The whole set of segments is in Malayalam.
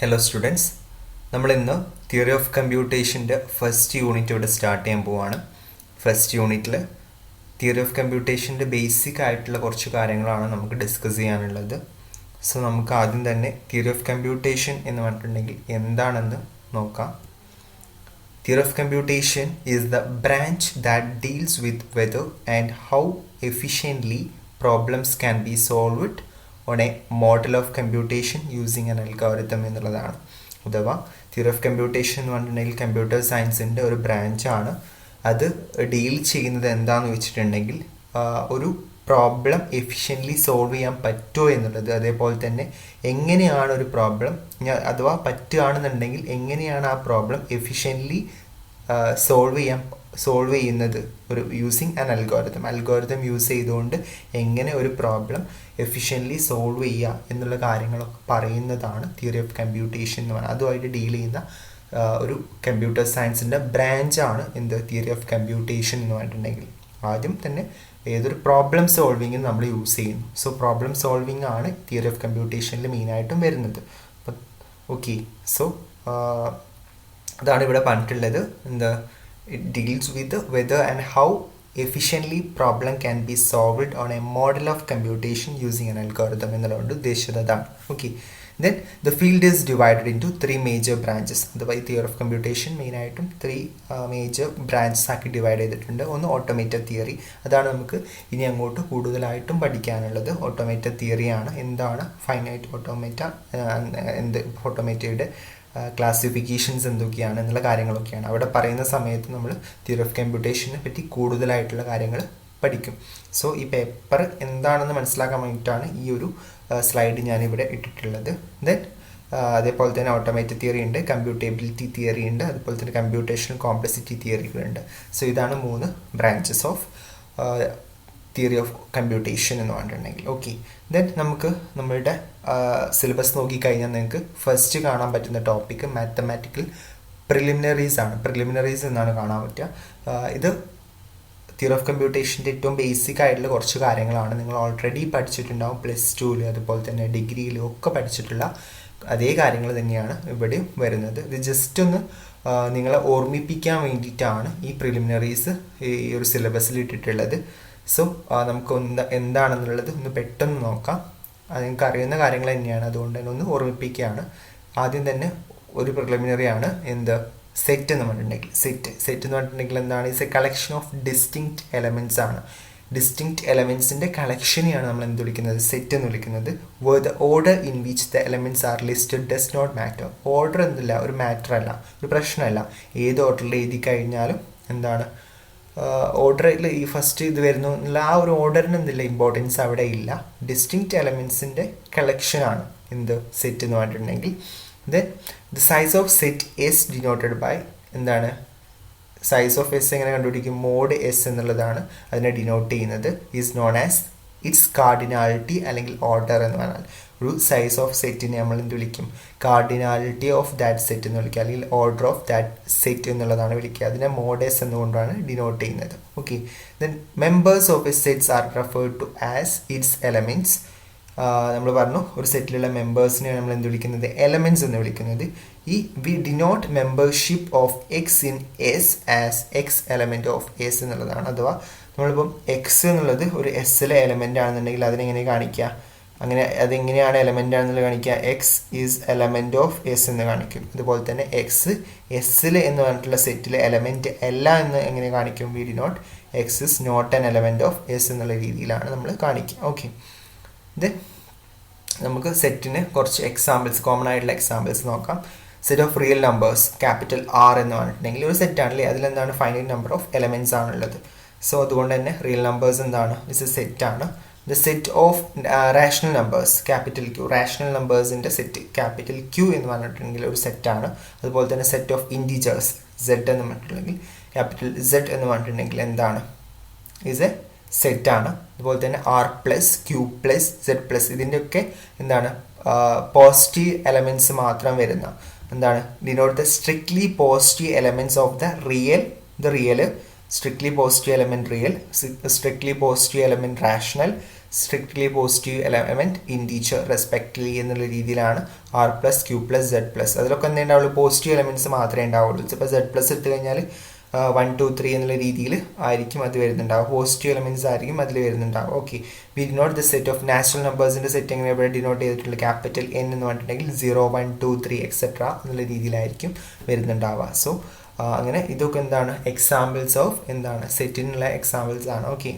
ഹലോ സ്റ്റുഡൻസ്, നമ്മളിന്ന് തിയറി ഓഫ് കമ്പ്യൂട്ടേഷൻ്റെ ഫസ്റ്റ് യൂണിറ്റ് ഇവിടെ സ്റ്റാർട്ട് ചെയ്യാൻ പോവാണ്. ഫസ്റ്റ് യൂണിറ്റിൽ തിയറി ഓഫ് കമ്പ്യൂട്ടേഷൻ്റെ ബേസിക് ആയിട്ടുള്ള കുറച്ച് കാര്യങ്ങളാണ് നമുക്ക് ഡിസ്കസ് ചെയ്യാനുള്ളത്. സോ നമുക്ക് ആദ്യം തന്നെ തിയറി ഓഫ് കമ്പ്യൂട്ടേഷൻ എന്ന് പറഞ്ഞിട്ടുണ്ടെങ്കിൽ എന്താണെന്ന് നോക്കാം. Theory of computation is the branch that deals with whether and how efficiently problems can be solved on a model of computation using an algorithm എന്നുള്ളതാണ്. അഥവാ തിയറി ഓഫ് കമ്പ്യൂട്ടേഷൻ എന്ന് പറഞ്ഞിട്ടുണ്ടെങ്കിൽ കമ്പ്യൂട്ടർ സയൻസിൻ്റെ ഒരു ബ്രാഞ്ചാണ്. അത് ഡീൽ ചെയ്യുന്നത് എന്താണെന്ന് വെച്ചിട്ടുണ്ടെങ്കിൽ ഒരു പ്രോബ്ലം എഫിഷ്യൻ്റ്ലി സോൾവ് ചെയ്യാൻ പറ്റുമോ എന്നുള്ളത്, അതേപോലെ തന്നെ എങ്ങനെയാണ് ഒരു പ്രോബ്ലം അഥവാ പറ്റുകയാണെന്നുണ്ടെങ്കിൽ എങ്ങനെയാണ് ആ പ്രോബ്ലം എഫിഷ്യൻ്റ്ലി സോൾവ് ചെയ്യുന്നത് ഒരു യൂസിങ് ആൻ അൽഗോരിതം യൂസ് ചെയ്തുകൊണ്ട് എങ്ങനെ ഒരു പ്രോബ്ലം എഫിഷ്യൻ്റ്ലി സോൾവ് ചെയ്യുക എന്നുള്ള കാര്യങ്ങളൊക്കെ പറയുന്നതാണ് തിയറി ഓഫ് കമ്പ്യൂട്ടേഷൻ എന്ന് പറയുന്നത്. അതുമായിട്ട് ഡീൽ ചെയ്യുന്ന ഒരു കമ്പ്യൂട്ടർ സയൻസിൻ്റെ ബ്രാഞ്ചാണ് എന്ത് തിയറി ഓഫ് കമ്പ്യൂട്ടേഷൻ എന്ന് പറഞ്ഞിട്ടുണ്ടെങ്കിൽ. ആദ്യം തന്നെ ഏതൊരു പ്രോബ്ലം സോൾവിങ്ങിന് നമ്മൾ യൂസ് ചെയ്യുന്നു. സോ പ്രോബ്ലം സോൾവിങ് ആണ് തിയറി ഓഫ് കമ്പ്യൂട്ടേഷനിൽ മെയിനായിട്ടും വരുന്നത്. അപ്പം ഓക്കെ, സോ അതാണ് ഇവിടെ പറഞ്ഞിട്ടുള്ളത്. എന്താ, it deals with whether and how efficiently problem can be solved on A model of computation using an algorithm എന്നുള്ളതുകൊണ്ട് ഉദ്ദേശിച്ചത് അതാണ്. Okay, then the field is divided into three major branches. അഥവാ ഈ തിയറി ഓഫ് കമ്പ്യൂട്ടേഷൻ മെയിനായിട്ടും ത്രീ മേജർ ബ്രാഞ്ചസ് ആക്കി ഡിവൈഡ് ചെയ്തിട്ടുണ്ട്. ഒന്ന് ഓട്ടോമേറ്റഡ് തിയറി, അതാണ് നമുക്ക് ഇനി അങ്ങോട്ട് കൂടുതലായിട്ടും പഠിക്കാനുള്ളത്. ഓട്ടോമേറ്റഡ് തിയറിയാണ്. എന്താണ് ഫൈനൈറ്റ് ഓട്ടോമേറ്റ, ഓട്ടോമേറ്റയുടെ ക്ലാസിഫിക്കേഷൻസ് എന്തൊക്കെയാണ് എന്നുള്ള കാര്യങ്ങളൊക്കെയാണ് അവിടെ പറയുന്ന സമയത്ത് നമ്മൾ തിയറി ഓഫ് കമ്പ്യൂട്ടേഷനെ പറ്റി കൂടുതലായിട്ടുള്ള കാര്യങ്ങൾ പഠിക്കും. സോ ഈ പേപ്പർ എന്താണെന്ന് മനസ്സിലാക്കാൻ വേണ്ടിയിട്ടാണ് ഈ ഒരു സ്ലൈഡ് ഞാനിവിടെ ഇട്ടിട്ടുള്ളത്. ദെൻ അതേപോലെ തന്നെ ഓട്ടോമേറ്റഡ് തിയറി ഉണ്ട്, കമ്പ്യൂട്ടബിലിറ്റി തിയറി ഉണ്ട്, അതുപോലെ തന്നെ കമ്പ്യൂട്ടേഷണൽ കോംപ്ലക്സിറ്റി തിയറികളുണ്ട്. സോ ഇതാണ് 3 branches of theory of computation എന്ന് പറഞ്ഞിട്ടുണ്ടെങ്കിൽ. ഓക്കെ, ദെൻ നമുക്ക് നമ്മളുടെ സിലബസ് നോക്കിക്കഴിഞ്ഞാൽ നിങ്ങൾക്ക് ഫസ്റ്റ് കാണാൻ പറ്റുന്ന ടോപ്പിക്ക് മാത്തമാറ്റിക്കൽ പ്രിലിമിനറീസ് ആണ്. പ്രിലിമിനറീസ് എന്നാണ് കാണാൻ പറ്റുക. ഇത് തിയറി ഓഫ് കമ്പ്യൂട്ടേഷൻ്റെ ഏറ്റവും ബേസിക് ആയിട്ടുള്ള കുറച്ച് കാര്യങ്ങളാണ്. നിങ്ങൾ ഓൾറെഡി പഠിച്ചിട്ടുണ്ടാവും +2 അതുപോലെ തന്നെ ഡിഗ്രിയിലും ഒക്കെ പഠിച്ചിട്ടുള്ള അതേ കാര്യങ്ങൾ തന്നെയാണ് ഇവിടെയും വരുന്നത്. ഇത് ജസ്റ്റ് ഒന്ന് നിങ്ങളെ ഓർമ്മിപ്പിക്കാൻ വേണ്ടിയിട്ടാണ് ഈ പ്രിലിമിനറീസ് ഈ ഒരു സിലബസിൽ ഇട്ടിട്ടുള്ളത്. സോ നമുക്ക് എന്താണെന്നുള്ളത് ഒന്ന് പെട്ടെന്ന് നോക്കാം. അത് നിങ്ങൾക്ക് അറിയുന്ന കാര്യങ്ങൾ തന്നെയാണ്, അതുകൊണ്ട് തന്നെ ഒന്ന് ഓർമ്മിപ്പിക്കുകയാണ്. ആദ്യം തന്നെ ഒരു പ്രിലിമിനറി ആണ് സെറ്റ് എന്ന് പറഞ്ഞിട്ടുണ്ടെങ്കിൽ. സെറ്റ് എന്ന് പറഞ്ഞിട്ടുണ്ടെങ്കിൽ എന്താണ്? It's a collection of distinct elements ആണ്. ഡിസ്റ്റിങ്ക്റ്റ് എലമെൻറ്റ്സിൻ്റെ കളക്ഷനെയാണ് നമ്മൾ എന്ത് വിളിക്കുന്നത്? സെറ്റ് എന്ന് വിളിക്കുന്നത്. The order in which the elements are listed does not matter. Order എന്തില്ല, ഒരു മാറ്റർ അല്ല, ഒരു പ്രശ്നമല്ല. ഏത് ഓർഡറിൽ എഴുതി കഴിഞ്ഞാലും എന്താണ്, ഓർഡറിൽ ഈ ഫസ്റ്റ് ഇത് വരുന്നു എന്നുള്ള ആ ഒരു ഓർഡറിന് എന്തില്ല, ഇമ്പോർട്ടൻസ് അവിടെ ഇല്ല. ഡിസ്റ്റിങ്ക്റ്റ് എലമെൻറ്റ്സിൻ്റെ കളക്ഷനാണ് എന്ത് സെറ്റ് എന്ന് പറഞ്ഞിട്ടുണ്ടെങ്കിൽ. Then the size of set S denoted by എന്താണ്? സൈസ് ഓഫ് എസ് എങ്ങനെ കണ്ടുപിടിക്കും? മോഡ് എസ് എന്നുള്ളതാണ് അതിനെ ഡിനോട്ട് ചെയ്യുന്നത്. Is known as its cardinality അല്ലെങ്കിൽ ഓർഡർ എന്ന് പറഞ്ഞാൽ ഒരു സൈസ് ഓഫ് സെറ്റിനെ നമ്മൾ എന്ത് വിളിക്കും? കാർഡിനാലിറ്റി ഓഫ് ദാറ്റ് സെറ്റ് എന്ന് വിളിക്കുക, അല്ലെങ്കിൽ ഓർഡർ ഓഫ് ദാറ്റ് സെറ്റ് എന്നുള്ളതാണ് വിളിക്കുക. അതിനെ മോഡ് എസ് എന്നുകൊണ്ടാണ് ഡിനോട്ട് ചെയ്യുന്നത്. Okay, then members of a sets are referred to as its elements. നമ്മൾ പറഞ്ഞു ഒരു സെറ്റിലുള്ള മെമ്പേഴ്സിനെ നമ്മൾ എന്ത് വിളിക്കുന്നത്? എലമെൻറ്റ്സ് എന്ന് വിളിക്കുന്നത്. ഈ we denote membership of X in S as X element of S എന്നുള്ളതാണ്. അഥവാ നമ്മളിപ്പം എക്സ് എന്നുള്ളത് ഒരു എസ്സിലെ എലമെൻ്റ് ആണെന്നുണ്ടെങ്കിൽ അതിനെങ്ങനെ കാണിക്കുക? അങ്ങനെ അതെങ്ങനെയാണ് എലമെൻ്റ് ആണെന്നുള്ളത് കാണിക്കുക? X is element of S എന്ന് കാണിക്കും. അതുപോലെ തന്നെ എക്സ് എസ്സിൽ എന്ന് പറഞ്ഞിട്ടുള്ള സെറ്റിലെ എലമെൻറ്റ് അല്ല എന്ന് എങ്ങനെ കാണിക്കും? We denote x is not an element of S എന്നുള്ള രീതിയിലാണ് നമ്മൾ കാണിക്കുക. ഓക്കെ, ദെൻ നമുക്ക് സെറ്റിന് കുറച്ച് എക്സാമ്പിൾസ്, കോമൺ ആയിട്ടുള്ള എക്സാമ്പിൾസ് നോക്കാം. Set of real numbers capital R എന്ന് പറഞ്ഞിട്ടുണ്ടെങ്കിൽ ഒരു സെറ്റാണല്ലേ, അതിലെന്താണ്? ഫൈനൈറ്റ് നമ്പർ ഓഫ് എലമെൻറ്റ്സ് ആണുള്ളത്. സോ അതുകൊണ്ട് തന്നെ റിയൽ നമ്പേഴ്സ് എന്താണ്? ഇറ്റ്സ് എ സെറ്റാണ്. The set of rational numbers capital Q, rational നമ്പേഴ്സിൻ്റെ സെറ്റ് ക്യാപിറ്റൽ ക്യൂ എന്ന് പറഞ്ഞിട്ടുണ്ടെങ്കിൽ ഒരു സെറ്റാണ്. അതുപോലെ തന്നെ സെറ്റ് ഓഫ് ഇൻറ്റിജേഴ്സ് സെഡ് എന്ന് പറഞ്ഞിട്ടുണ്ടെങ്കിൽ ക്യാപിറ്റൽ സെഡ് എന്ന് പറഞ്ഞിട്ടുണ്ടെങ്കിൽ എന്താണ്? ഈസ് എ സെറ്റാണ്. അതുപോലെ തന്നെ R plus Q plus Z plus ഇതിൻ്റെയൊക്കെ എന്താണ്? പോസിറ്റീവ് എലമെൻറ്റ്സ് മാത്രം വരുന്ന എന്താണ്? Denote the strictly positive elements of the real strictly positive element real, strictly positive element rational, strictly positive element integer respectively എന്നുള്ള രീതിയിലാണ് R plus Q plus Z plus. അതിലൊക്കെ എന്തേ ഉണ്ടാവുള്ളൂ, പോസിറ്റീവ് എലമെൻറ്റ്സ് മാത്രമേ ഉണ്ടാവുള്ളൂ. ഇപ്പോൾ സെഡ് പ്ലസ് എടുത്തു കഴിഞ്ഞാൽ 1 2 3 എന്നുള്ള രീതിയിൽ ആയിരിക്കും അത് വരുന്നുണ്ടാവും, പോസിറ്റീവ് എലമെൻറ്റ്സ് ആയിരിക്കും അതിൽ വരുന്നുണ്ടാവും. Okay, we denote the set of natural നമ്പേഴ്സിൻ്റെ സെറ്റ് എങ്ങനെ ഇവിടെ ഡിനോട്ട് ചെയ്തിട്ടുള്ള ക്യാപിറ്റൽ എൻ എന്ന് പറഞ്ഞിട്ടുണ്ടെങ്കിൽ 0 1 2 3 എക്സെട്ര എന്നുള്ള രീതിയിലായിരിക്കും വരുന്നുണ്ടാവുക. സോ അങ്ങനെ ഇതൊക്കെ എന്താണ് എക്സാമ്പിൾസ് ഓഫ് എന്താണ് സെറ്റിനുള്ള എക്സാമ്പിൾസ് ആണ്. ഓക്കെ,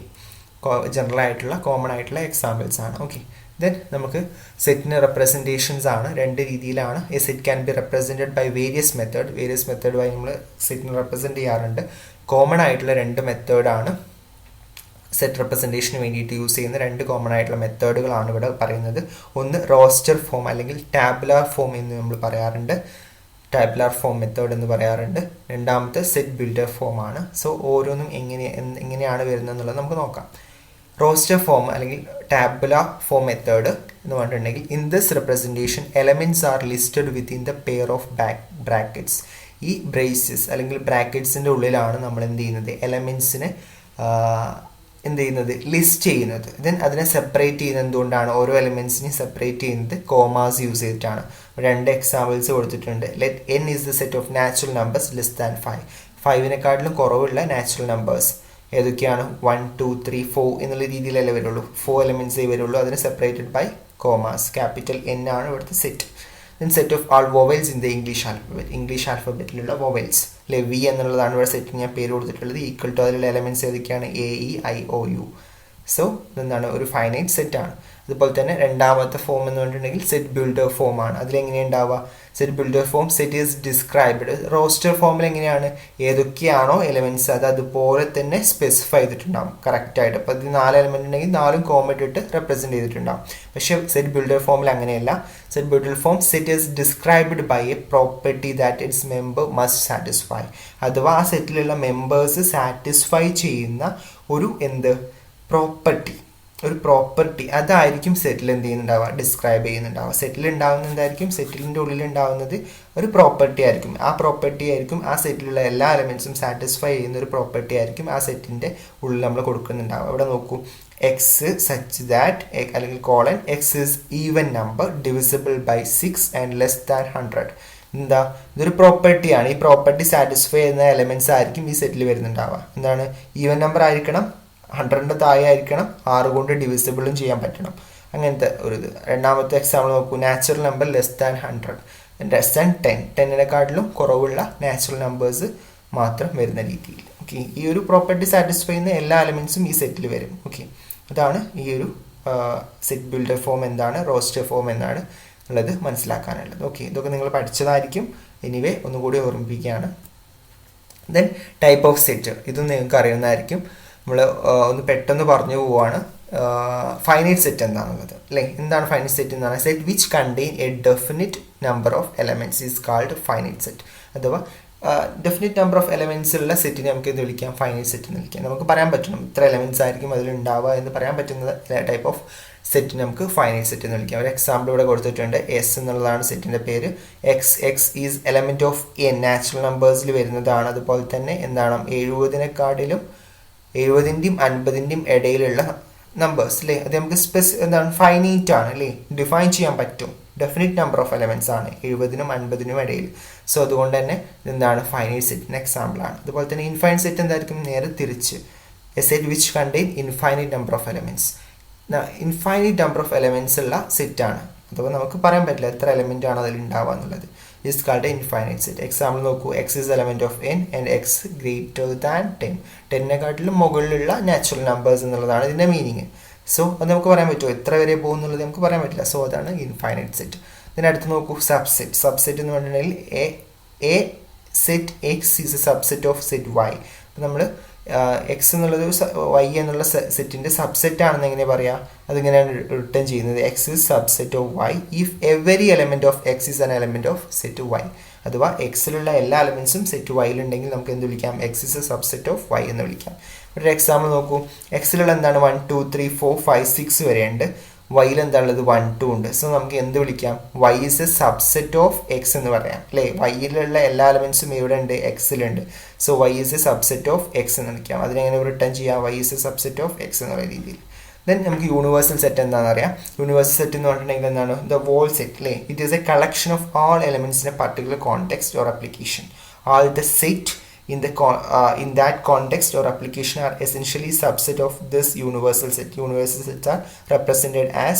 ജനറൽ ആയിട്ടുള്ള കോമൺ ആയിട്ടുള്ള എക്സാമ്പിൾസ് ആണ്. ഓക്കെ, ദെൻ നമുക്ക് സെറ്റിന് റെപ്രസെൻറ്റേഷൻസ് ആണ്, രണ്ട് രീതിയിലാണ്. A set can be represented by various method വഴി നമ്മൾ സെറ്റിന് റെപ്രസെൻറ്റ് ചെയ്യാറുണ്ട്. കോമൺ ആയിട്ടുള്ള രണ്ട് മെത്തേഡാണ് സെറ്റ് റെപ്രസെൻറ്റേഷന് വേണ്ടിയിട്ട് യൂസ് ചെയ്യുന്ന രണ്ട് കോമൺ ആയിട്ടുള്ള മെത്തേഡുകളാണ് ഇവിടെ പറയുന്നത്. ഒന്ന് റോസ്റ്റർ ഫോം അല്ലെങ്കിൽ ടാബുലാർ ഫോം എന്ന് നമ്മൾ പറയാറുണ്ട്, ടാബുലാർ ഫോം മെത്തേഡ് എന്ന് പറയാറുണ്ട്. രണ്ടാമത്തെ സെറ്റ് ബിൽഡർ ഫോം ആണ്. സോ ഓരോന്നും എങ്ങനെയാണ് വരുന്നത് എന്നുള്ളത് നമുക്ക് നോക്കാം. റോസ്റ്റർ ഫോം അല്ലെങ്കിൽ ടാബുലാർ ഫോം മെത്തേഡ് എന്ന് പറഞ്ഞിട്ടുണ്ടെങ്കിൽ in this representation elements are listed within the pair of brackets. ഈ ബ്രേസസ് അല്ലെങ്കിൽ ബ്രാക്കറ്റ്സിൻ്റെ ഉള്ളിലാണ് നമ്മൾ എന്ത് ചെയ്യുന്നത്, എലമെൻറ്റ്സിനെ എന്ത് ചെയ്യുന്നത്, ലിസ്റ്റ് ചെയ്യുന്നത്. ദെൻ അതിനെ സെപ്പറേറ്റ് ചെയ്യുന്നത് എന്തുകൊണ്ടാണ്, ഓരോ എലമെൻറ്റ്സിനെയും സെപ്പറേറ്റ് ചെയ്യുന്നത് കോമാസ് യൂസ് ചെയ്തിട്ടാണ്. രണ്ട് എക്സാമ്പിൾസ് കൊടുത്തിട്ടുണ്ട്. Let N is the set of natural numbers less than 5. 5-നെക്കാട്ടിലും കുറവുള്ള നാച്ചുറൽ നമ്പേഴ്സ് ഏതൊക്കെയാണ്, 1 2 3 4 എന്നുള്ള രീതിയിലല്ലേ വരുള്ളൂ, 4 എലമെൻറ്റ്സേ വരുള്ളൂ. അതിന് separated by commas, capital N ആണ് ഇവിടുത്തെ set. Then set of all vowels in the English ആൽഫബറ്റിലുള്ള വൊവൽസ് അല്ലെ, വി എന്നുള്ളതാണ് ഇവിടെ സെറ്റ് ഞാൻ പേര് കൊടുത്തിട്ടുള്ളത്. ഈക്വൽ ടു അതിലുള്ള എലമെൻറ്റ്സ് ഏതൊക്കെയാണ്, A E I O U. So ഇതെന്താണ് ഒരു ഫൈനൈറ്റ് സെറ്റാണ്. അതുപോലെ തന്നെ രണ്ടാമത്തെ ഫോം എന്ന് പറഞ്ഞിട്ടുണ്ടെങ്കിൽ സെറ്റ് ബിൽഡർ ഫോം ആണ്. അതിലെങ്ങനെയാണ് ഉണ്ടാവുക, set builder form set is described. Roster ഫോമിൽ എങ്ങനെയാണ്, ഏതൊക്കെയാണോ എലമെൻറ്റ്സ് അത് അതുപോലെ തന്നെ സ്പെസിഫൈ ചെയ്തിട്ടുണ്ടാകും കറക്റ്റായിട്ട്. അപ്പോൾ ഇത് 4 എലമെൻറ്റ് ഉണ്ടെങ്കിൽ 4 കോമ ഇട്ടിട്ട് റെപ്രസെൻറ്റ് ചെയ്തിട്ടുണ്ടാകും. പക്ഷേ സെറ്റ് ബിൽഡർ ഫോമിൽ അങ്ങനെയല്ല. Set builder form set is described by a property that its member must satisfy. അഥവാ ആ സെറ്റിലുള്ള മെമ്പേഴ്സ് സാറ്റിസ്ഫൈ ചെയ്യുന്ന ഒരു പ്രോപ്പർട്ടി അതായിരിക്കും സെറ്റിൽ എന്ത് ചെയ്യുന്നുണ്ടാവുക, ഡിസ്ക്രൈബ് ചെയ്യുന്നുണ്ടാവുക. സെറ്റിൽ ഉണ്ടാവുന്ന എന്തായിരിക്കും, സെറ്റിലിൻ്റെ ഉള്ളിൽ ഉണ്ടാവുന്നത് ഒരു പ്രോപ്പർട്ടി ആയിരിക്കും. ആ പ്രോപ്പർട്ടി ആയിരിക്കും ആ സെറ്റിലുള്ള എല്ലാ എലമെൻറ്റ്സും സാറ്റിസ്ഫൈ ചെയ്യുന്ന ഒരു പ്രോപ്പർട്ടി ആയിരിക്കും ആ സെറ്റിൻ്റെ ഉള്ളിൽ നമ്മൾ കൊടുക്കുന്നുണ്ടാവുക. അവിടെ നോക്കൂ, എക്സ് സച്ച് ദാറ്റ് അല്ലെങ്കിൽ colon X is even number divisible by 6 and less than 100. എന്താ, ഇതൊരു പ്രോപ്പർട്ടിയാണ്. ഈ പ്രോപ്പർട്ടി സാറ്റിസ്ഫൈ ചെയ്യുന്ന എലമെൻറ്റ്സ് ആയിരിക്കും ഈ സെറ്റിൽ വരുന്നുണ്ടാവുക. എന്താണ്, ഈവൻ നമ്പർ ആയിരിക്കണം, 100ന്റെ താഴെ ആയിരിക്കണം, 6 കൊണ്ട് ഡിവിസിബിളും ചെയ്യാൻ പറ്റണം, അങ്ങനത്തെ ഒരു ഇത്. രണ്ടാമത്തെ എക്സാമ്പിൾ നോക്കൂ, natural number less than 100, less than 10, 10-നെക്കാട്ടിലും കുറവുള്ള നാച്ചുറൽ നമ്പേഴ്സ് മാത്രം വരുന്ന രീതിയിൽ. ഓക്കെ, ഈ ഒരു പ്രോപ്പർട്ടി സാറ്റിസ്ഫൈ ചെയ്യുന്ന എല്ലാ എലമെൻറ്റ്സും ഈ സെറ്റിൽ വരും. ഓക്കെ, അതാണ് ഈ ഒരു സെറ്റ് ബിൽഡർ ഫോം എന്താണ്, റോസ്റ്റർ ഫോം എന്താണ് ഉള്ളത് മനസ്സിലാക്കാനുള്ളത്. ഓക്കെ, ഇതൊക്കെ നിങ്ങൾ പഠിച്ചതായിരിക്കും. എനിവേ ഒന്നുകൂടി ഓർമ്മിപ്പിക്കുകയാണ്. ദെൻ ടൈപ്പ് ഓഫ് സെറ്റ്, ഇതും നിങ്ങൾക്ക് അറിയുന്നതായിരിക്കും. നമ്മൾ ഒന്ന് പെട്ടെന്ന് പറഞ്ഞു പോവുകയാണ്. ഫൈനൈറ്റ് സെറ്റ് എന്താണെന്നുള്ളത് അല്ലേ. എന്താണ് ഫൈനൈറ്റ് സെറ്റ് എന്ന് പറഞ്ഞാൽ, set which contain A definite number of elements is called finite set. അഥവാ ഡെഫിനിറ്റ് നമ്പർ ഓഫ് എലമെൻറ്റ്സ് ഉള്ള സെറ്റിനെ നമുക്ക് എന്ത് വിളിക്കാം, ഫൈനൈറ്റ് സെറ്റ് എന്ന് വിളിക്കാം. നമുക്ക് പറയാൻ പറ്റണം ഇത്ര എലമെൻറ്റ്സ് ആയിരിക്കും അതിലുണ്ടാവുക എന്ന് പറയാൻ പറ്റുന്ന ടൈപ്പ് ഓഫ് സെറ്റ് നമുക്ക് ഫൈനൈറ്റ് സെറ്റ് എന്ന് വിളിക്കാം. ഒരു എക്സാമ്പിൾ ഇവിടെ കൊടുത്തിട്ടുണ്ട്. എസ് എന്നുള്ളതാണ് സെറ്റിൻ്റെ പേര്. X is element of N, natural നമ്പേഴ്സിൽ വരുന്നതാണ്. അതുപോലെ തന്നെ എന്താണ്, 70-നെക്കാട്ടിലും 70-ൻ്റെയും 50-ൻ്റെയും ഇടയിലുള്ള നമ്പേഴ്സ് അല്ലേ. അത് നമുക്ക് എന്താണ്, ഫൈനൈറ്റ് ആണ് അല്ലേ, ഡിഫൈൻ ചെയ്യാൻ പറ്റും. ഡെഫിനിറ്റ് നമ്പർ ഓഫ് എലമെൻറ്റ്സ് ആണ് 70-നും 50-നും ഇടയിൽ. സോ അതുകൊണ്ട് തന്നെ എന്താണ്, ഫൈനൈറ്റ് സെറ്റിന് എക്സാമ്പിൾ ആണ്. അതുപോലെ തന്നെ ഇൻഫൈനൈറ്റ് സെറ്റ് എന്തായിരിക്കും, നേരെ തിരിച്ച്, A set which contain infinite number of elements. Infinite number of elements ഉള്ള സെറ്റാണ്. അഥവാ നമുക്ക് പറയാൻ പറ്റില്ല എത്ര എലമെൻ്റ് ആണ് അതിൽ ഉണ്ടാവുക എന്നുള്ളത്. is called an infinite set. Example നോക്കൂ, x is element of n and x greater than 10. 10-നെക്കാട്ടിലും മുകളിലുള്ള നാച്ചുറൽ നമ്പേഴ്സ് എന്നുള്ളതാണ് ഇതിൻ്റെ മീനിങ്. സോ അത് നമുക്ക് പറയാൻ പറ്റുമോ, എത്ര വരെ പോകും എന്നുള്ളത് നമുക്ക് പറയാൻ പറ്റില്ല. സോ അതാണ് ഇൻഫൈനൈറ്റ് സെറ്റ്. ഇതിനടുത്ത് നോക്കൂ, സബ്സെറ്റ് എന്ന് പറഞ്ഞിട്ടുണ്ടെങ്കിൽ a set X is a subset of set Y. അപ്പം നമ്മൾ എക്സ് എന്നുള്ളത് വൈ എന്നുള്ള സെറ്റിൻ്റെ സബ്സെറ്റ് ആണെന്ന് എങ്ങനെ പറയാം, അതിങ്ങനെയാണ് റിട്ടേൺ ചെയ്യുന്നത്. X is subset of Y if every element of X is an element of set Y. അഥവാ എക്സിലുള്ള എല്ലാ എലമെൻറ്റ്സും സെറ്റ് വൈയിലുണ്ടെങ്കിൽ നമുക്ക് എന്ത് വിളിക്കാം, X is a subset of Y എന്ന് വിളിക്കാം. ഒരു എക്സാമ്പിൾ നോക്കൂ, എക്സിലുള്ള എന്താണ് 1 2 3 4 5 6 വരെയുണ്ട്. വൈയിൽ എന്താണുള്ളത് 1 2 ഉണ്ട്. സോ നമുക്ക് എന്ത് വിളിക്കാം, y is a subset of x എന്ന് പറയാം അല്ലേ. വൈയിലുള്ള എല്ലാ എലമെന്റ്സും ഇവിടെ ഉണ്ട്, എക്സിലുണ്ട്. So y is a subset of x എന്ന് വിളിക്കാം. അതിനെങ്ങനെ റിട്ടേൺ ചെയ്യാം, y is a subset of x എന്നുള്ള രീതിയിൽ. ദെൻ നമുക്ക് യൂണിവേഴ്സൽ സെറ്റ് എന്താണെന്ന് അറിയാം. യൂണിവേഴ്സൽ സെറ്റ് എന്ന് പറഞ്ഞിട്ടുണ്ടെങ്കിൽ എന്താണ്, ദ വോൾ സെറ്റ് അല്ലേ. It is A collection of all elements in A particular context or application. All the set in that context or application are essentially subset of this universal set. Universal sets are represented as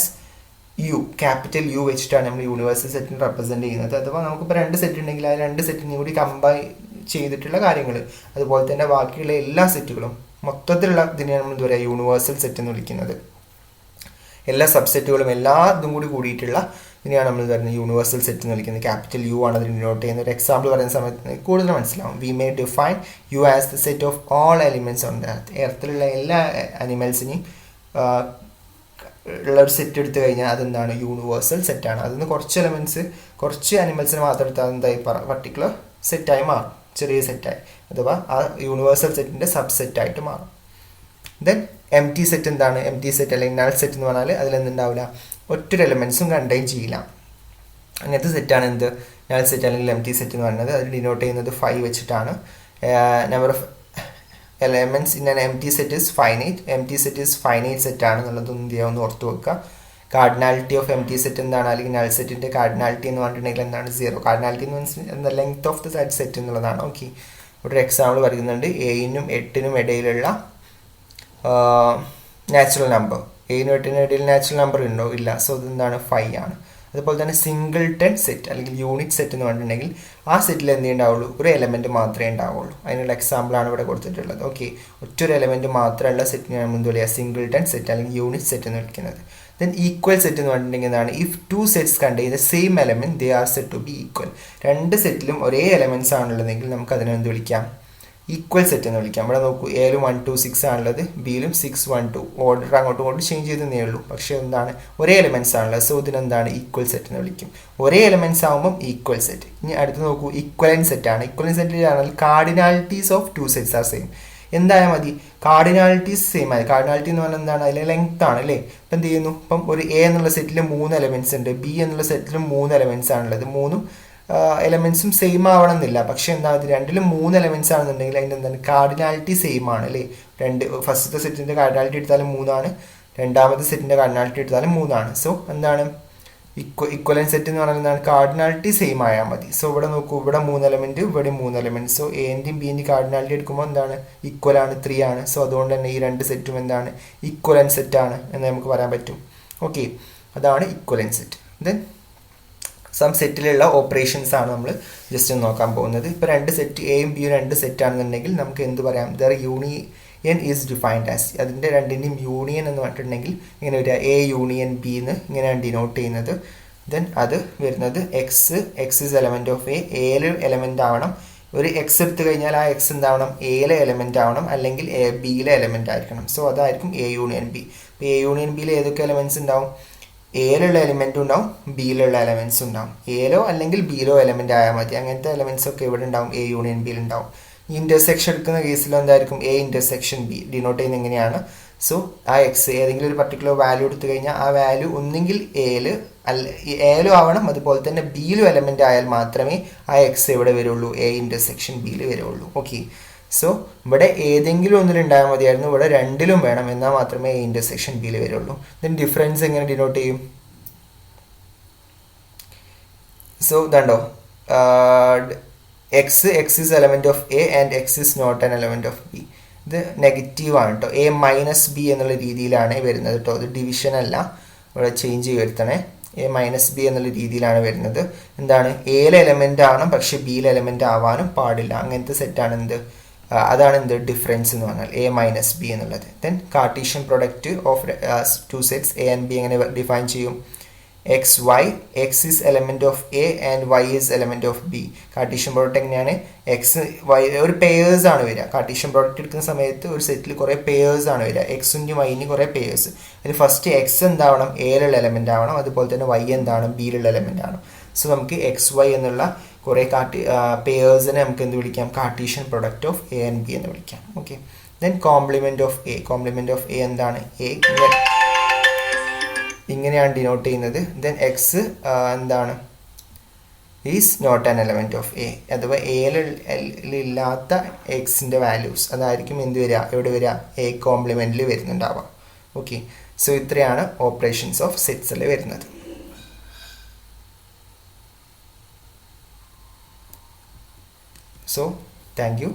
U, capital U വെച്ചിട്ടാണ് നമ്മൾ യൂണിവേഴ്സൽ സെറ്റിന് റെപ്രസെൻറ്റ് ചെയ്യുന്നത്. അഥവാ നമുക്കിപ്പോൾ 2 സെറ്റ് ഉണ്ടെങ്കിൽ ആ 2 സെറ്റിനെ കൂടി കമ്പൈൻ ചെയ്തിട്ടുള്ള കാര്യങ്ങൾ, അതുപോലെ തന്നെ ബാക്കിയുള്ള എല്ലാ സെറ്റുകളും മൊത്തത്തിലുള്ള ഇതിനെയാണ് നമ്മൾ എന്താ പറയുക, യൂണിവേഴ്സൽ സെറ്റ് എന്ന് വിളിക്കുന്നത്. എല്ലാ സബ്സെറ്റുകളും എല്ലാ ഇതും കൂടി കൂടിയിട്ടുള്ള ഇതിനെയാണ് നമ്മൾ പറയുന്നത് യൂണിവേഴ്സൽ സെറ്റ് എന്ന് വിളിക്കുന്നത്. ക്യാപിറ്റൽ യു ആണ് അതിന് ഡിനോട്ട് ചെയ്യുന്ന. ഒരു എക്സാമ്പിൾ പറയുന്ന സമയത്ത് കൂടുതൽ മനസ്സിലാവും. We may define U as the set of all elements on the earth. എർത്തിലുള്ള എല്ലാ അനിമൽസിനെയും ഉള്ള ഒരു സെറ്റ് എടുത്തു കഴിഞ്ഞാൽ അതെന്താണ്, യൂണിവേഴ്സൽ സെറ്റാണ്. അതിൽ നിന്ന് കുറച്ച് അനിമൽസിനെ മാത്രം എടുത്താൽ എന്തായി പർട്ടിക്കുലർ സെറ്റായി മാറും, ചെറിയ സെറ്റായി, അഥവാ ആ യൂണിവേഴ്സൽ സെറ്റിൻ്റെ സബ്സെറ്റായിട്ട് മാറും. ദെൻ എം ടി സെറ്റ് എന്താണ്, എം ടി സെറ്റ് അല്ലെങ്കിൽ നൾ സെറ്റ് എന്ന് പറഞ്ഞാൽ അതിലെന്തുണ്ടാവില്ല, ഒറ്റൊരു എലമെൻസും കണ്ടെയ്ൻ ചെയ്യില്ല. അങ്ങനത്തെ സെറ്റാണ് എന്ത്, നൾ സെറ്റ് അല്ലെങ്കിൽ എം ടി സെറ്റ് എന്ന് പറയുന്നത്. അത് ഡിനോട്ട് ചെയ്യുന്നത് 5 വെച്ചിട്ടാണ്. Number of elements in M T set is finite. M T set is finite സെറ്റാണ് എന്നുള്ളതൊന്നും എന്ത് ചെയ്യാമെന്ന് ഓർത്ത് വെക്കുക. Cardinality of M T set എന്താണ്, അല്ലെങ്കിൽ നൾ സെറ്റിൻ്റെ കാർഡിനാലിറ്റി എന്ന് പറഞ്ഞിട്ടുണ്ടെങ്കിൽ എന്താണ്, 0. കാർഡിനാലിറ്റി എന്ന് means length of the set എന്നുള്ളതാണ്. ഓക്കെ, ഇവിടെ ഒരു എക്സാമ്പിൾ പറയുന്നുണ്ട്. 7നും 8നും ഇടയിലുള്ള നാച്ചുറൽ നമ്പർ. 7നും 8നും ഇടയിൽ നാച്ചുറൽ നമ്പർ ഉണ്ടോ, ഇല്ല. സോ ഇതെന്താണ്, 5 ആണ്. അതുപോലെ തന്നെ സിംഗിൾട്ടൺ സെറ്റ് അല്ലെങ്കിൽ യൂണിറ്റ് സെറ്റ് എന്ന് പറഞ്ഞിട്ടുണ്ടെങ്കിൽ ആ സെറ്റിൽ എന്തേ ഉണ്ടാവുള്ളൂ, ഒരു എലമെൻറ്റ് മാത്രമേ ഉണ്ടാവുള്ളൂ. അതിനുള്ള എക്സാമ്പിളാണ് ഇവിടെ കൊടുത്തിട്ടുള്ളത്. ഓക്കെ, ഒറ്റൊരു എലമെൻറ്റ് മാത്രമുള്ള സെറ്റിനെയാണ് എന്ത് വിളിക്കുക, സിംഗിൾട്ടൺ സെറ്റ് അല്ലെങ്കിൽ യൂണിറ്റ് സെറ്റ് എന്ന് വിളിക്കുന്നത്. ദെൻ ഈക്വൽ സെറ്റ് എന്ന് പറഞ്ഞിട്ടുണ്ടെങ്കിൽ എന്താണ്, if 2 sets contain the same element they are set to be equal. 2 സെറ്റിലും ഒരേ എലമെൻറ്റ്സ് ആണുള്ളതെങ്കിൽ നമുക്ക് അതിനെ എന്ത് വിളിക്കാം, ഈക്വൽ സെറ്റ് എന്ന് വിളിക്കാം. ഇവിടെ നോക്കൂ, എയിലും 1 2 6 ആണുള്ളത്, ബിയിലും 6 1 2. ഓർഡർ അങ്ങോട്ടും ഇങ്ങോട്ടും ചേഞ്ച് ചെയ്തേ ഉള്ളൂ, പക്ഷേ എന്താണ്, ഒരേ എലമെൻറ്റ്സ് ആണുള്ളത്. സോ ഇതിനെന്താണ്, ഈക്വൽ സെറ്റ് എന്ന് വിളിക്കും. ഒരേ എലമെൻറ്റ്സ് ആകുമ്പം ഈക്വൽ സെറ്റ്. ഇനി അടുത്ത് നോക്കൂ, ഇക്വലൻ സെറ്റ് ആണ്. ഇക്വലൻ സെറ്റിലാണെങ്കിൽ കാർഡിനാലിറ്റീസ് ഓഫ് 2 സെറ്റ്സ് ആർ സെയിം. എന്തായാൽ മതി, കാർഡിനാലിറ്റീസ് സെയിം ആയി. കാർഡിനാലിറ്റി എന്ന് പറഞ്ഞാൽ എന്താണ്, അതിലെ ലെങ്ത് ആണ് അല്ലേ. ഇപ്പം എന്ത് ചെയ്യുന്നു, ഇപ്പം ഒരു എ എന്നുള്ള സെറ്റിൽ 3 എലമെൻറ്റ്സ് ഉണ്ട്, ബി എന്നുള്ള സെറ്റിലും 3 എലമെൻറ്റ്സ് ആണുള്ളത്. 3 എലമെൻറ്റ്സും സെയിം ആവണം എന്നില്ല, പക്ഷേ എന്താ, രണ്ടിലും 3 എലമെൻറ്റ്സ് ആണെന്നുണ്ടെങ്കിൽ അതിൻ്റെ എന്താണ്, കാർഡിനാലിറ്റി സെയിം ആണ് അല്ലേ. ഫസ്റ്റത്തെ സെറ്റിൻ്റെ കാർഡിനാലിറ്റി എടുത്താലും 3 ആണ്, രണ്ടാമത്തെ സെറ്റിൻ്റെ കാർഡിനാലിറ്റി എടുത്താലും 3 ആണ്. സോ എന്താണ്, ഇക്വലൻ സെറ്റ് എന്ന് പറയുന്നത് എന്താണ്, കാർഡിനാലിറ്റി സെയിം ആയാൽ മതി. സോ ഇവിടെ നോക്കൂ, ഇവിടെ 3 എലമെൻറ്റ്, ഇവിടെ 3 എലമെൻറ്റ്. സോ എൻ്റെയും ബിൻ്റെയും കാർഡിനാലിറ്റി എടുക്കുമ്പോൾ എന്താണ്, ഈക്വലാണ്, 3 ആണ്. സോ അതുകൊണ്ട് തന്നെ ഈ 2 സെറ്റും എന്താണ്, ഇക്വലൻ സെറ്റാണ് എന്ന് നമുക്ക് പറയാൻ പറ്റും. ഓക്കെ, അതാണ് ഇക്വലൻ സെറ്റ്. ദെൻ സം സെറ്റിലുള്ള ഓപ്പറേഷൻസ് ആണ് നമ്മൾ ജസ്റ്റ് ഒന്ന് നോക്കാൻ പോകുന്നത്. ഇപ്പോൾ 2 സെറ്റ് എയും ബിയും 2 സെറ്റ് ആണെന്നുണ്ടെങ്കിൽ നമുക്ക് എന്ത് പറയാം, there union is defined as. അതിൻ്റെ രണ്ടിൻ്റെയും യൂണിയൻ എന്ന് പറഞ്ഞിട്ടുണ്ടെങ്കിൽ ഇങ്ങനെ വരിക, എ യൂണിയൻ ബി എന്ന് ഇങ്ങനെയാണ് ഡിനോട്ട് ചെയ്യുന്നത്. ദെൻ അത് വരുന്നത് എക്സ് ഇസ് എലമെൻറ്റ് ഓഫ് എയിലെ എലമെൻ്റ് ആവണം. ഒരു എക്സ് എടുത്തു കഴിഞ്ഞാൽ ആ എക്സ് എന്താവണം, എയിലെ എലമെൻ്റ് ആവണം, അല്ലെങ്കിൽ ബിയിലെ എലമെൻ്റ് ആയിരിക്കണം. സോ അതായിരിക്കും എ യൂണിയൻ ബി. ഇപ്പോൾ എ യൂണിയൻ ബിയിൽ ഏതൊക്കെ എലമെൻറ്റ്സ് ഉണ്ടാവും, എയിലുള്ള എലിമെൻറ്റും ഉണ്ടാവും, ബിയിലുള്ള എലമെൻറ്റ്സും ഉണ്ടാവും. എയിലോ അല്ലെങ്കിൽ ബിയിലോ എലമെൻ്റ് ആയാൽ മതി. അങ്ങനത്തെ എലമെൻറ്റ്സ് ഒക്കെ ഇവിടെ ഉണ്ടാവും, എ യൂണിയൻ ബിയിൽ ഉണ്ടാവും. ഇൻ്റർസെക്ഷൻ എടുക്കുന്ന കേസിൽ എന്തായിരിക്കും, എ ഇൻ്റർസെക്ഷൻ ബി ഡിനോട്ട് ചെയ്യുന്നത് എങ്ങനെയാണ്. സോ ആ എക്സ് ഏതെങ്കിലും ഒരു പർട്ടിക്കുലർ വാല്യൂ എടുത്തു കഴിഞ്ഞാൽ ആ വാല്യൂ ഒന്നെങ്കിൽ എയിലും ആവണം, അതുപോലെ തന്നെ ബിയിലും എലമെൻ്റ് ആയാൽ മാത്രമേ ആ എക്സ് എവിടെ വരുള്ളൂ, എ ഇൻ്റർസെക്ഷൻ ബിയിൽ വരുള്ളൂ. ഓക്കെ, സോ ഇവിടെ ഏതെങ്കിലും ഒന്നിലുണ്ടായാൽ മതിയായിരുന്നു, ഇവിടെ രണ്ടിലും വേണം, എന്നാൽ മാത്രമേ എ ഇൻ്റർസെക്ഷൻ ബിയിൽ വരുള്ളൂ. ദെൻ ഡിഫറൻസ് എങ്ങനെ ഡിനോട്ട് ചെയ്യും, സോ ഇതുണ്ടോ, X is element of A and X is not an element of B. ഇത് നെഗറ്റീവ് ആണ് കേട്ടോ, എ മൈനസ് ബി എന്നുള്ള രീതിയിലാണ് വരുന്നത് കേട്ടോ. ഇത് ഡിവിഷൻ അല്ല, ഇവിടെ ചേഞ്ച് വരുത്തണേ. എ മൈനസ് ബി എന്നുള്ള രീതിയിലാണ് വരുന്നത്. എന്താണ്, എയിലെ എലമെൻ്റ് ആവണം, പക്ഷെ ബിയിലെ എലമെൻ്റ് ആവാനും പാടില്ല. അങ്ങനത്തെ സെറ്റാണ് എന്ത്, അതാണ് എന്ത് ഡിഫറൻസ് എന്ന് പറഞ്ഞാൽ, എ മൈനസ് ബി എന്നുള്ളത്. Then Cartesian product of 2 sets A and B എങ്ങനെ ഡിഫൈൻ ചെയ്യും, X Y, X is element of A and Y is element of B. Cartesian product എങ്ങനെയാണ്, എക്സ് വൈ ഒരു പെയേഴ്സ് ആണ് വരിക. കാർട്ടീഷ്യൻ പ്രോഡക്റ്റ് എടുക്കുന്ന സമയത്ത് ഒരു സെറ്റിൽ കുറേ പെയേഴ്സ് ആണ് വരിക, എക്സിൻ്റെ വൈന് കുറേ പെയേഴ്സ്. അതിൽ ഫസ്റ്റ് എക്സ് എന്താവണം, എയിലുള്ള എലമെൻ്റ് ആവണം, അതുപോലെ തന്നെ വൈ എന്താണ്, ബിയിലുള്ള എലമെൻ്റ് ആണ്. സോ നമുക്ക് എക്സ് വൈ എന്നുള്ള കുറേ പെയേഴ്സിനെ നമുക്ക് എന്ത് വിളിക്കാം, Cartesian product of A and B എന്ന് വിളിക്കാം. Okay, then complement of A. Complement of A എന്താണ്, എ ഇങ്ങനെയാണ് ഡിനോട്ട് ചെയ്യുന്നത്. ദെൻ എക്സ് എന്താണ്, is not an element of A, അഥവാ എയിലില്ലാത്ത എക്സിൻ്റെ വാല്യൂസ് അതായിരിക്കും എന്ത് വരിക, എവിടെ വരിക, എ കോംപ്ലിമെൻറ്റിൽ വരുന്നുണ്ടാവാം. ഓക്കെ, സോ ഇത്രയാണ് ഓപ്പറേഷൻസ് ഓഫ് സെറ്റ്സിൽ വരുന്നത്. So thank you.